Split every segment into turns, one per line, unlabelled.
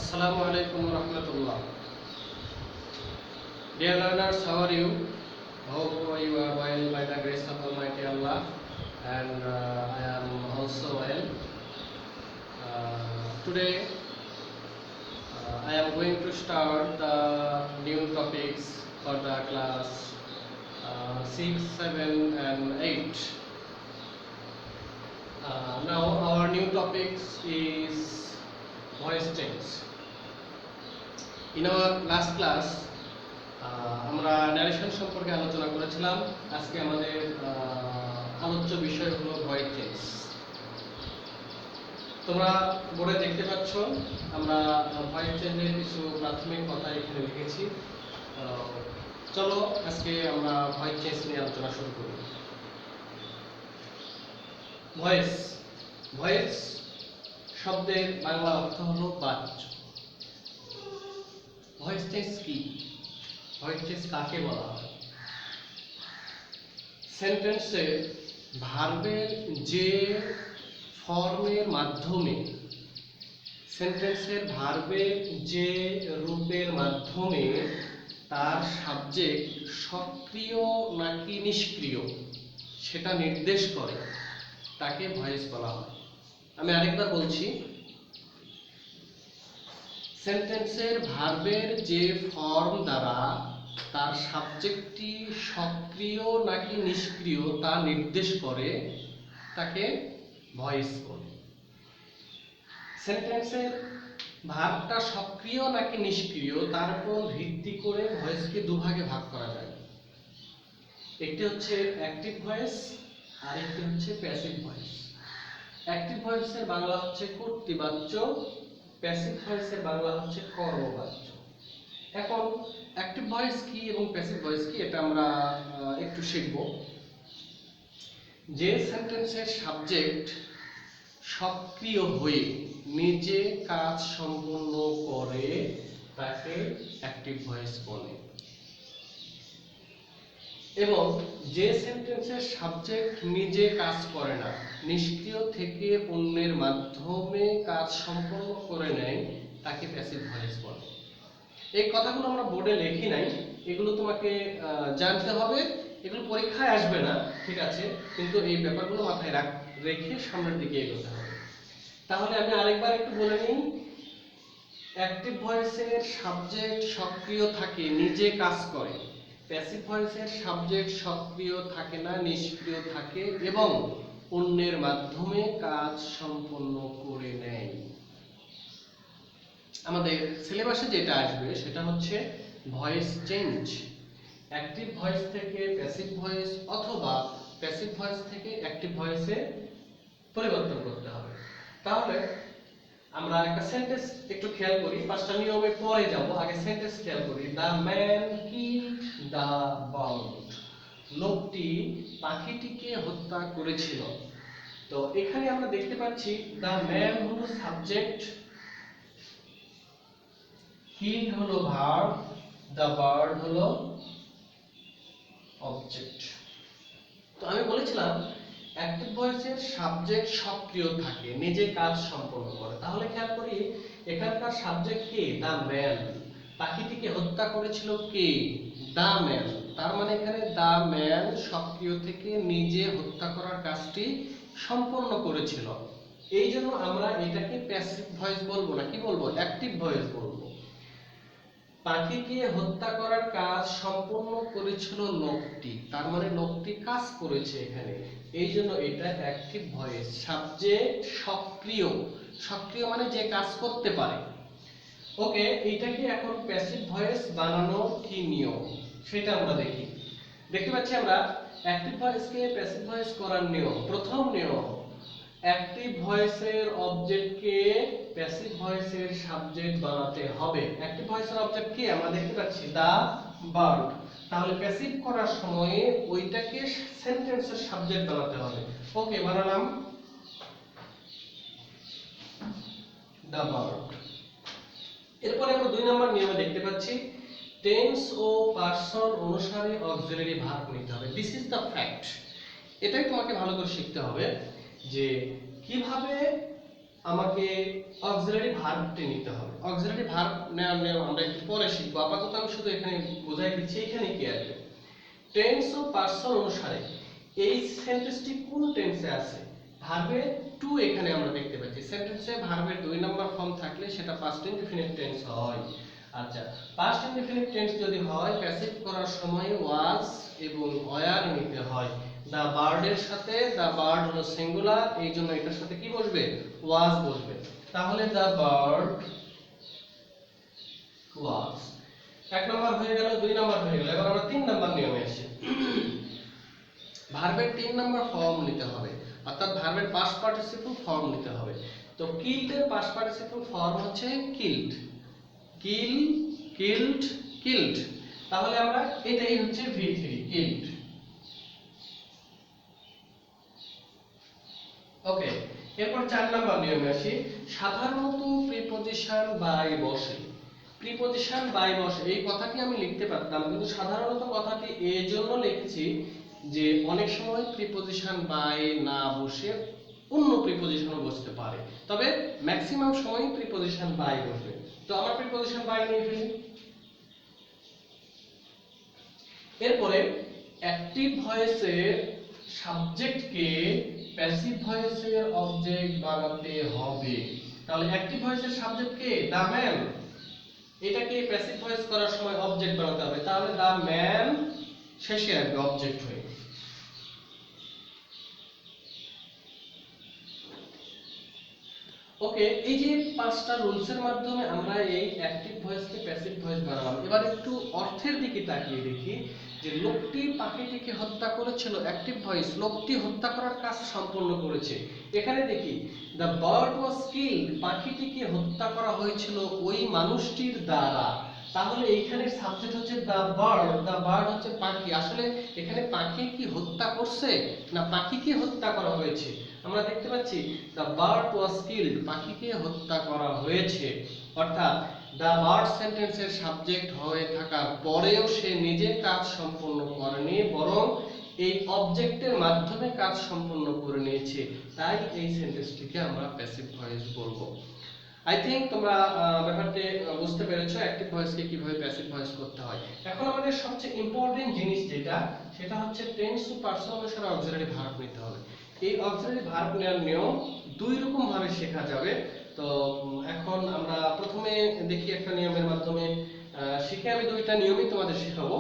Assalamu alaikum wa rahmatullah. Dear learners, how are you? Hope you are well by the grace of Almighty Allah, and I am also well. Today, I am going to start the new topics for the class 6, 7, and 8. Now, our new topics is voice change. In our last class, আমরা narration সম্পর্কে আলোচনা করেছিলাম। আজকে আমাদের আলোচ্য বিষয় হলো voice change. তোমরা বোর্ডে দেখতে পাচ্ছ আমরা ভয়েস চেঞ্জের কিছু প্রাথমিক কথা এখানে লিখেছি। চলো আজকে আমরা ভয়েস চেঞ্জ নিয়ে আলোচনা শুরু করি। ভয়েস ভয়েস শব্দের বাংলা অর্থ হলো বাচ্য। ভয়েস চেঞ্জ কি? ভয়েস চেঞ্জ কাকে বলা হয়? সেন্টেন্সে ভার্বের যে ফর্মের মাধ্যমে, সেন্টেন্সের ভার্বের যে রূপের মাধ্যমে তার সাবজেক্ট সক্রিয় নাকি নিষ্ক্রিয় সেটা নির্দেশ করে তাকে ভয়েস বলা হয়। আমি আরেকবার বলছি, সেন্টেন্সের ভার্বের যে ফর্ম দ্বারা তার সাবজেক্টটি সক্রিয় নাকি নিষ্ক্রিয় তা নির্দেশ করে তাকে ভয়েস বলে। সেন্টেন্সের ভার্বটা সক্রিয় নাকি নিষ্ক্রিয় তার উপর ভিত্তি করে ভয়েসকে দুভাগে ভাগ করা যায়। একটি হচ্ছে অ্যাক্টিভ ভয়েস আর একটি হচ্ছে প্যাসিভ ভয়েস। অ্যাক্টিভ ভয়েসের বাংলা হচ্ছে কর্তৃবাচ্য, প্যাসিভ ভয়েসের বাংলা হচ্ছে কর্মবাচ্য। এখন অ্যাক্টিভ ভয়েস কি এবং প্যাসিভ ভয়েস কি এটা আমরা একটু শিখব। যে সেন্টেন্সের সাবজেক্ট সক্রিয় হয়ে নিজে কাজ সম্পন্ন করে তাকে অ্যাক্টিভ ভয়েস বলে, এবং যে সেন্টেন্সের সাবজেক্ট নিজে কাজ করে না, নিষ্ক্রিয় থেকে অন্যের মাধ্যমে কাজ সম্পন্ন করে নেয় তাকে প্যাসিভ ভয়েস বলে। এই কথাগুলো আমরা বোর্ডে লিখি নাই, এগুলো তোমাকে জানতে হবে। এগুলো পরীক্ষায় আসবে না, ঠিক আছে, কিন্তু এই ব্যাপারগুলো মাথায় রেখে সামনের দিকে এগোতে হবে। তাহলে আমি আরেকবার একটু বলে নিই। অ্যাক্টিভ ভয়েসের সাবজেক্ট সক্রিয় থাকে, নিজে কাজ করে। প্যাসিভ ভয়েসের সাবজেক্ট সক্রিয় থাকে না, নিষ্ক্রিয় থাকে এবং অন্যের মাধ্যমে কাজ সম্পন্ন করে নেয়। আমাদের সিলেবাসে যেটা আসবে সেটা হচ্ছে ভয়েস চেঞ্জ। অ্যাক্টিভ ভয়েস থেকে প্যাসিভ ভয়েস অথবা প্যাসিভ ভয়েস থেকে অ্যাক্টিভ ভয়েসে পরিবর্তন করতে হবে। তাহলে আমরা একটা সেন্টেন্স একটু খেয়াল করি, পাঁচটা নিয়মে পরে যাব, আগে সেন্টেন্স খেয়াল করি। The man killed the bird. লোকটি পাখিটিকে হত্যা করেছিল। তো এখানে আমরা দেখতে পাচ্ছি দ্য ম্যান হলো সাবজেক্ট, কিল্ড হলো ভার্ব, দ্য বার্ড হলো অবজেক্ট। তো আমি বলেছিলাম অ্যাক্টিভ ভয়েসের সাবজেক্ট সক্রিয় থাকে, নিজে কাজ সম্পন্ন করে। তাহলে খেয়াল করি এখানকার সাবজেক্ট কে? The man. পাখিটিকে হত্যা করেছিল কে? The man. তার মানে এখানে দ্য ম্যান সক্রিয় থেকে নিজে হত্যা করার কাজটি সম্পন্ন করেছিল। এই জন্য আমরা এটাকে প্যাসিভ ভয়েস বলবো না, কি বলবো? অ্যাক্টিভ ভয়েস বলবো। পাখিকে হত্যা করার কাজ সম্পন্ন করেছিল লোকটি, তার মানে লোকটি কাজ করেছে এখানে, এই জন্য এটা অ্যাক্টিভ ভয়েস। সাবজেক্ট সক্রিয়, সক্রিয় মানে যে কাজ করতে পারে। ওকে, এইটাকে এখন প্যাসিভ ভয়েস বানানো কি নিয়ম সেটা আমরা দেখি। দেখতে পাচ্ছি আমরা অ্যাক্টিভ ভয়েসকে প্যাসিভ ভয়েস করার নিয়ম। প্রথম নিয়ম, অ্যাক্টিভ ভয়েসের অবজেক্টকে প্যাসিভ ভয়েসের সাবজেক্ট বানাতে হবে। অ্যাক্টিভ ভয়েসের অবজেক্ট কি? আমরা দেখতে পাচ্ছি দা বার্ড। তাহলে প্যাসিভ করার সময়ে ওইটাকে সেন্টেন্সের সাবজেক্ট বানাতে হবে। ওকে, বানালাম দা বার্ড। এরপরে আমরা দুই নম্বর নিয়মে দেখতে পাচ্ছি টেন্স ও পারসন অনুসারে অক্সিলারি ভার্ব নিতে হবে। This is the fact. এটাই তোমাকে ভালো করে শিখতে হবে যে কিভাবে আমাকে অক্সিলারি ভার্বটি নিতে হবে। অক্সিলারি ভার্ব নেওয়ার নিয়ম আমরা একটু পরে শিখবো, আপাতত আমি শুধু এখানে বোঝাই দিচ্ছি এখানে কি আসবে। টেন্স ও পার্সন অনুসারে এই সেন্টেন্সটি কোন টেন্সে আছে, ভার্বের টু এখানে আমরা দেখতে পাচ্ছি। সেন্টেন্সে ভার্বের 2 নম্বর ফর্ম থাকলে সেটা পাস্ট ইনডিফিনিট টেন্স হয়। আচ্ছা, পাস্ট ইনডিফিনিট টেন্স যদি হয় প্যাসিভ করার সময় ওয়াজ এবং ওয়্যার নিতে হয়। দা বার্ডের সাথে, দা বার্ড হলো সিঙ্গুলার, এই জন্য এটার সাথে কি বসবে, ওয়াজ বসবে। তাহলে দা বার্ড ওয়াজ এক নম্বর হয়ে গেল, 2 নম্বর হয়ে গেল। এবার আমরা 3 নম্বর নিয়মে আসি। ভার্বের 3 নম্বর ফর্ম নিতে হবে, অর্থাৎ ভার্বের পাস্ট পার্টিসিপল ফর্ম নিতে হবে। তো কিল্ডের পাস্ট পার্টিসিপল ফর্ম হচ্ছে কিল্ড, কিল, কিল্ড, কিল্ড। তাহলে আমরা এটাই হচ্ছে V3 কিল্ড। ওকে, এরপর 4 নম্বর নিয়মে আসি। সাধারণত প্রিপজিশন বাই বসে, প্রিপজিশন বাই বসে এই কথাটি আমি লিখতে পারতাম, কিন্তু সাধারণত কথাটি এই জন্য লিখছি যে অনেক সময় প্রিপজিশন বাই না বসে অন্য প্রিপজিশনও বসতে পারে, তবে ম্যাক্সিমাম সময় প্রিপজিশন বাই বসবে। তো আমরা প্রিপজিশন বাই নিয়ে ফেলি। এরপরে অ্যাক্টিভ ভয়েসের সাবজেক্টকে প্যাসিভ ভয়েসের অবজেক্ট বানাতে হবে। তাহলে অ্যাক্টিভ ভয়েসের সাবজেক্টকে দা ম্যান, এটাকে প্যাসিভ ভয়েস করার সময় অবজেক্ট বানাতে হবে। তাহলে দা ম্যান শেষে আসবে অবজেক্ট হয়ে। ওকে, এই যে 5টা রুলসের মাধ্যমে আমরা এই অ্যাক্টিভ ভয়েসকে প্যাসিভ ভয়েস বানালাম। এবার একটু অর্থের দিকে তাকিয়ে দেখি যে লোকটি পাখিটিকে হত্যা করেছিল, অ্যাক্টিভ ভয়েস, লোকটি হত্যা করার কাজ সম্পন্ন করেছে। এখানে দেখি দ্য বার্ড ওয়াজ কিল্ড, পাখিটিকে হত্যা করা হয়েছিল ওই মানুষটির দ্বারা। তাহলে এইখানে সাবজেক্ট হচ্ছে দ্য বার্ড, দ্য বার্ড হচ্ছে পাখি। আসলে এখানে পাখি কি হত্যা করছে না পাখিকে হত্যা করা হয়েছে? আমরা দেখতে পাচ্ছি দ্য বার্ড ওয়াজ কিল্ড, পাখিকে হত্যা করা হয়েছে। অর্থাৎ দ্য বার্ড সেন্টেন্সের সাবজেক্ট হয়ে থাকার পরেও সে নিজে কাজ সম্পন্ন করেনি, বরং এই অবজেক্টের মাধ্যমে কাজ সম্পন্ন করে নিয়েছে। তাই এই সেন্টেন্সটিকে আমরা প্যাসিভ ভয়েস বলবো। আই থিংক তোমরা ব্যাপারটি বুঝতে পেরেছো অ্যাক্টিভ ভয়েসকে কিভাবে প্যাসিভ ভয়েস করতে হয়। এখন আমাদের সবচেয়ে ইম্পর্টেন্ট জিনিস যেটা, সেটা হচ্ছে টেন্স টু পার্সন অনুসারে অক্সিলারি ভার্ব নিতে হবে। এই অক্সিলারি ভার্ব নেওয়ার নিয়ম 2 রকম ভাবে শেখা যাবে। তো এখন আমরা প্রথমে দেখি একটা নিয়মের মাধ্যমে শিখে, আমি 2টা নিয়মই তোমাদের শেখাবো।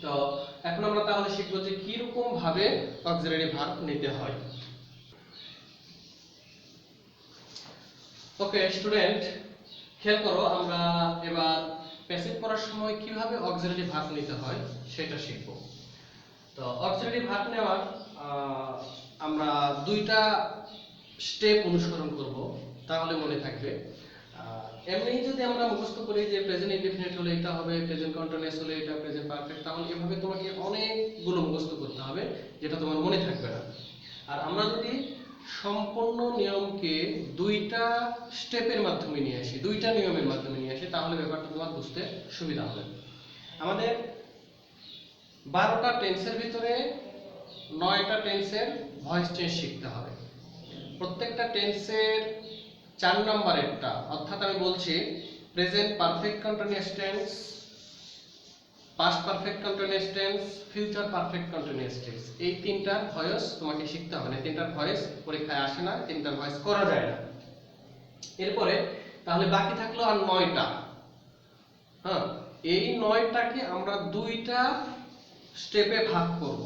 তো এখন আমরা তাহলে শিখবো যে কি রকম ভাবে অক্সিলারি ভার্ব নিতে হয়। ওকে স্টুডেন্ট, খেয়াল করো, আমরা এবার প্যাসিভ করার সময় কিভাবে অক্সিলারি ভার্ব নিতে হয় সেটা শিখব। তো অক্সিলারি ভার্ব নেওয়ার আমরা 2টা স্টেপ অনুসরণ করব, তাহলে মনে থাকবে। এমনি যদি আমরা মুখস্থ করি যে প্রেজেন্ট ইনডেফিনিট হলে এটা হবে, প্রেজেন্ট কন্টিনিউয়াস হলে এটা, প্রেজেন্ট পারফেক্ট, তাহলে এভাবে তোমাকে অনেকগুলো মুখস্থ করতে হবে যেটা তোমার মনে থাকবে না। আর আমরা যদি সম্পূর্ণ নিয়মকে 2টা স্টেপের মাধ্যমে নিয়ে আসি, 2টা নিয়মের মাধ্যমে নিয়ে আসি, তাহলে ব্যাপারটা তোমার বুঝতে সুবিধা হবে। আমাদের 12টা টেন্সের ভিতরে 9টা টেন্সের ভয়েস চেঞ্জ শিখতে হবে। প্রত্যেকটা টেন্সের 4 নম্বরেরটা, অর্থাৎ আমি বলছি present perfect continuous tense, past perfect continuous tense, future perfect continuous tense, এই 3টার ভয়েস তোমাকে শিখতে হবে। না 3টার ভয়েস পরীক্ষায় আসে না, 3টার ভয়েস করা যায় না। এরপরে তাহলে বাকি থাকলো আর 9টা। হ্যাঁ, এই 9টাকে আমরা 2টা স্টেপে ভাগ করব,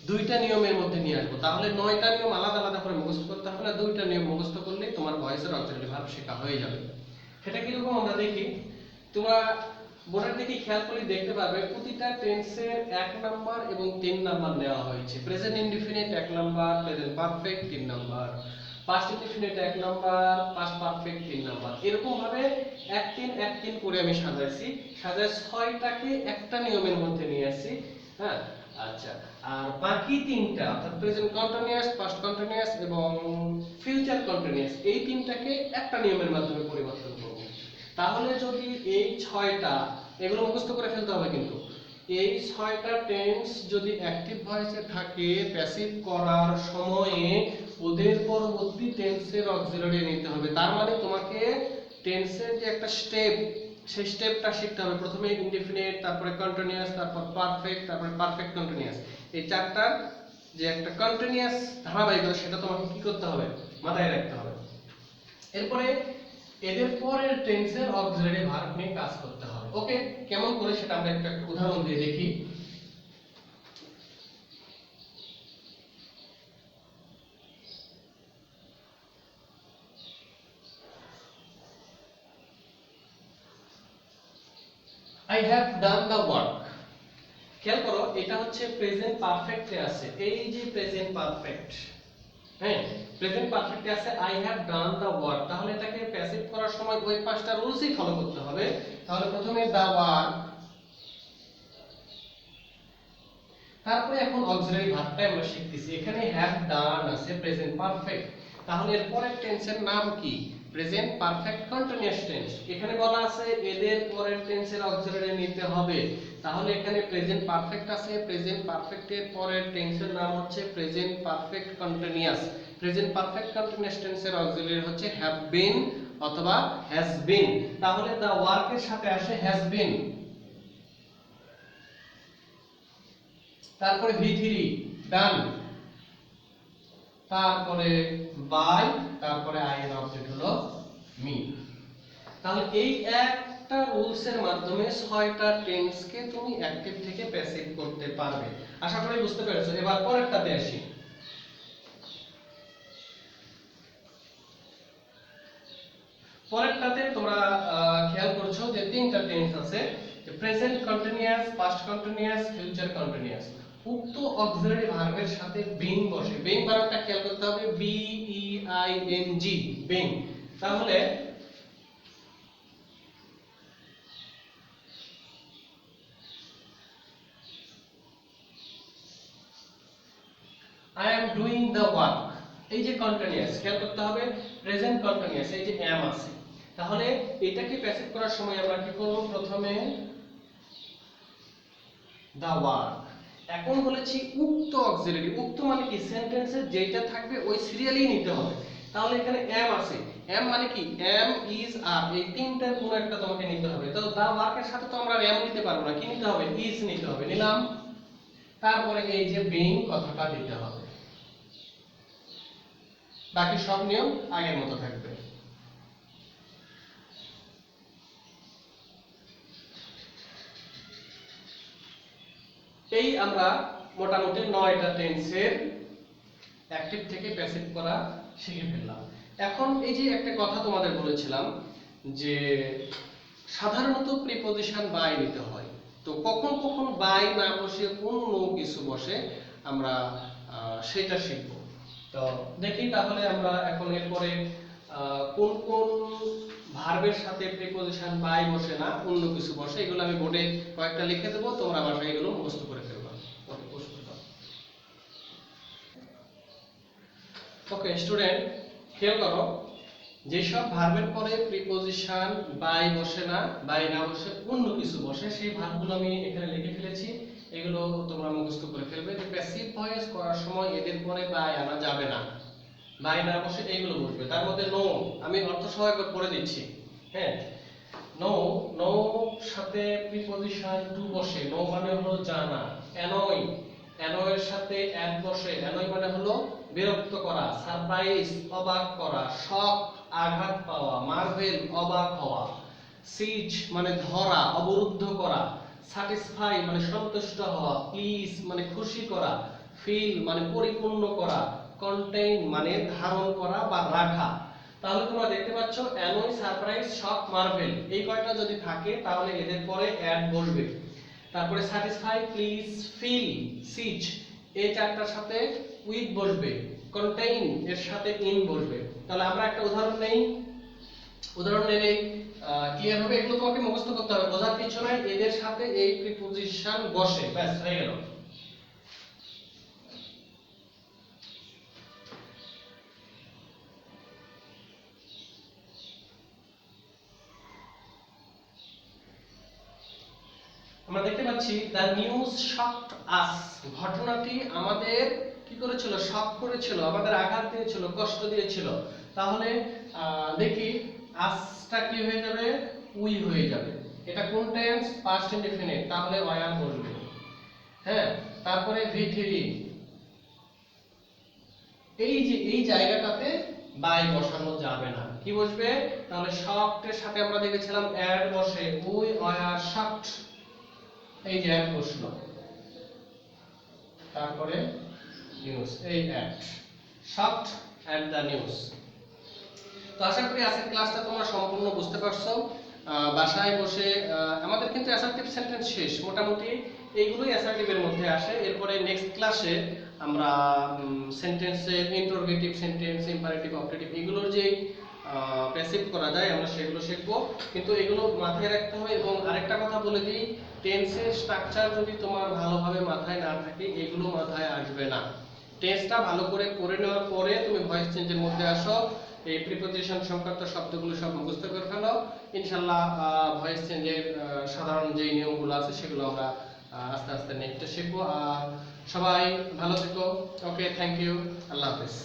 2টা নিয়মের মধ্যে নিয়ে আসবো। তাহলে 9টা নিয়ম আলাদা আলাদা করে মুখস্থ করতে হবে না, 2টা নিয়ম মুখস্থ করলেই তোমার ভয়েসের অক্সিলারি ভার্ব শেখা হয়ে যাবে। সেটা কিরকম আমরা দেখি, তোমরা বোর্ডের দিকে খেয়াল করে দেখতে পাবে প্রতিটা টেন্সের 1 নাম্বার এবং 3 নাম্বার নেওয়া হয়েছে। Present indefinite 1 number, present perfect 3 number, past indefinite 1 number, past perfect 3 number. এরকম ভাবে 1 3 1 3 করে আমি সাজাইছি, সাজায় 6টাকে একটা নিয়মের মধ্যে নিয়ে আসি। হ্যাঁ, আচ্ছা, আর বাকি 3টা অর্থাৎ প্রেজেন্ট কন্টিনিউয়াস, পাস্ট কন্টিনিউয়াস এবং ফিউচার কন্টিনিউয়াস, এই 3টাকে একটা নিয়মের মাধ্যমে পরিবর্তন করব। তাহলে যদি এই 6টা, এগুলো মুখস্থ করে ফেলতে হবে, কিন্তু এই 6টা টেন্স যদি অ্যাক্টিভ ভয়েসে থাকে, প্যাসিভ করার সময়ে ওদের পরবর্তী টেন্সের অক্সিলারি নিতে হবে। তার মানে তোমাকে টেন্সের যে একটা স্টেপ, সেই স্টেপটা শিখতে হবে। প্রথমে ইনডিফিনিট, তারপরে কন্টিনিউয়াস, তারপর পারফেক্ট, তারপরে পারফেক্ট কন্টিনিউয়াস। এই চারটার যে একটা কন্টিনিউয়াস ধারাবাহিকতা, সেটা তোমাকে কি করতে হবে, মাথায় রাখতে হবে। এরপরে এদের পরের টেন্সের অক্সিলারি ভার্ব নিয়ে কাজ করতে হবে। ওকে, কেমন করে সেটা আমরা একটা উদাহরণ দিয়ে দেখি। I have done the work. খেয়াল করো, এটা হচ্ছে প্রেজেন্ট পারফেক্টে আছে। এই যে প্রেজেন্ট পারফেক্ট, হ্যাঁ, প্রেজেন্ট পারফেক্টে আছে I have done the work। তাহলে এটাকে প্যাসিভ করার সময় ওই পাঁচটা রুলসই ফলো করতে হবে। তাহলে প্রথমে the work, তারপরে এখন অক্সিলারি ভার্বটা আমরা শিখতেছি। এখানে have done আছে প্রেজেন্ট পারফেক্ট, তাহলে এর পরের টেন্সের নাম কি, প্রেজেন্ট পারফেক্ট কন্টিনিউয়াস টেন্স। এখানে বলা আছে এদের পরের টেন্সের অক্সিলারি নিতে হবে, তাহলে এখানে প্রেজেন্ট পারফেক্ট আছে, প্রেজেন্ট পারফেক্টের পরের টেন্সের নাম হচ্ছে present perfect continuous. Present perfect continuous টেন্সের অক্সিলারি হচ্ছে হ্যাভ বিন অথবা হ্যাজ বিন। তাহলে দা ওয়ার্কের সাথে আসে হ্যাজ বিন, তারপরে V3 ডান, তারপরে বাই, তারপরে আই এর অবজেক্ট হলো মি। তাহলে এই একটা রুলস এর মাধ্যমে 6টা টেন্সকে তুমি অ্যাক্টিভ থেকে প্যাসিভ করতে পারবে। আশা করি বুঝতে পেরেছো। এবার পরেরটাতে আসি। পরেরটাতে তোমরা খেয়াল করছো যে তিনটা টেন্স আছে, present continuous, past continuous, future continuous. উক্ত অক্সিলারি ভার্বের সাথে বিং বসে। বিং ভার্বটা খেয়াল করতে হবে, B E I N G, being. তাহলে I am doing the work, এই যে কন্টিনিউয়াস, খেয়াল করতে হবে প্রেজেন্ট কন্টিনিউয়াস, এই যে am আছে। তাহলে এটাকে প্যাসিভ করার সময় আমরা কি করব, প্রথমে the work। এখন বলেছি উক্ত অক্সিলারি, উক্ত মানে কি, সেন্টেন্সে যেটা থাকবে ওই সিরিয়ালি নিতে হবে। তাহলে এখানে am আছে, am মানে কি, am is are, এই তিনটার কোনো একটা তোমাকে নিতে হবে। তো the work এর সাথে তো আমরা am নিতে পারবো না, কি নিতে হবে, is নিতে হবে, নিলাম। তারপরে এই যে being কথাটা দিতে হবে। বাকি সব নিয়ম আগের মতো থাকবে। এই আমরা মোটামুটি 9টা টেন্সের অ্যাক্টিভ থেকে প্যাসিভ করা শিখে ফেললাম। এখন এই যে একটা কথা তোমাদের বলেছিলাম যে সাধারণত প্রিপজিশন বাই নিতে হয়, তো কখন কখন বাই না বসে অন্য কিছু বসে আমরা সেটা শিখব। তো দেখি তাহলে আমরা এখন এরপরে কোন কোন ভার্বের সাথে প্রিপজিশন বাই বসে না অন্য কিছু বসে, এগুলো আমি বোর্ডে কয়েকটা লিখে দেবো, তোমরা বাসায় এগুলো মুখস্থ করে ফেলবা। ওকে, প্রস্তুত। ওকে স্টুডেন্ট, খেয়াল করো, যেসব ভার্বের পরে প্রিপজিশন বাই বসে না, বাই না বসে অন্য কিছু বসে, সেই ভার্বগুলো আমি এখানে লিখে ফেলেছি। এগুলো তোমরা মুখস্থ করে ফেলবে যে প্যাসিভ ভয়েস করার সময় এদের পরে বাই আনা যাবে না, বাই না বসে এইগুলো বসবে। তার মধ্যে নো, আমি অর্থ সহায়ক করে দিচ্ছি। হ্যাঁ, নো, নো সাথে প্রিপজিশন টু বসে, নো মানে হলো জানা। অ্যানয়, অ্যানয়ের সাথে অ্যাড বসে, অ্যানয় মানে হলো বিরক্ত করা। সারপ্রাইজ, অবাক করা। শক, আঘাত পাওয়া। মার্ভেল, অবাক হওয়া। সিজ মানে ধরা, অবরুদ্ধ করা। স্যাটিসফাই মানে সন্তুষ্ট হওয়া। প্লিজ মানে খুশি করা। ফিল মানে পরিপূর্ণ করা। কন্টেইন মানে ধারণ করা বা রাখা। তাহলে তোমরা দেখতে পাচ্ছ অ্যানয়, সারপ্রাইজ, শক, মার্ভেল, এই কয়টা যদি থাকে তাহলে এদের পরে অ্যাড বসবে। তারপরে স্যাটিসফাই, প্লিজ, ফিল, সিচ, এই চারটার সাথে উইথ বসবে। কন্টেইন এর সাথে ইন বসবে। তাহলে আমরা একটা উদাহরণ নেই, উদাহরণ নিলেই ক্লিয়ার হবে। এগুলো তোমাকে মুখস্থ করতে হবে, বোঝার কিছু নাই। এদের সাথে এই প্রিপজিশন বসে, ব্যাস হয়ে গেল। আমরা দেখতে পাচ্ছি দ্য নিউজ শকড আস, ঘটনাটি আমাদের কি করেছিল? শক করেছিল, আমাদের আঘাত দিয়েছিল, কষ্ট দিয়েছিল। তাহলে দেখি আজটা কি হয়ে যাবে? উই হয়ে যাবে। এটা কোন টেন্স? পাস্ট ইনডেফিনিট, তাহলে ওয়ার বসবে। হ্যাঁ, তারপরে V3, এই যে এই জায়গাটাতে বাই বসানো যাবে না। কি বসবে? তাহলে শকড এর সাথে আমরা দেখেছিলাম অ্যাড বসে, উই ওয়ার শকড, এই যে অ্যাড বসলো, তারপরে নিউজ, এই add, shocked at the news. তো আশা করি আজকের ক্লাসটা তোমরা সম্পূর্ণ বুঝতে পারছো। বাসায় বসে আমাদের কিন্তু অ্যাসার্টিভ সেন্টেন্স শেষ মোটামুটি, এইগুলোই অ্যাসার্টিভের মধ্যে আসে। এরপরে নেক্সট ক্লাসে আমরা সেন্টেন্সের ইন্টারোগেটিভ সেন্টেন্স, ইম্পারেটিভ, অবজেক্টিভ এগুলোর যে প্যাসিভ করা যায় আমরা সেগুলো শিখবো। কিন্তু এগুলো মাথায় রাখতে হবে। এবং আরেকটা কথা বলে দিই, টেন্সের স্ট্রাকচার যদি তোমার ভালোভাবে মাথায় না থাকে এগুলো মাথায় আসবে না। টেন্সটা ভালো করে করে নেওয়ার পরে তুমি ভয়েস চেঞ্জের মধ্যে আসো, এই প্রিপোজিশন সংক্রান্ত শব্দগুলো সব মুখস্থ করে ফেলো, ইনশাআল্লাহ ভয়েস চেঞ্জের সাধারণ যে নিয়মগুলো আছে সেগুলো আমরা আস্তে আস্তে নেক্সটে শিখবো। আর সবাই ভালো থেকো। ওকে, থ্যাংক ইউ, আল্লাহ হাফেজ।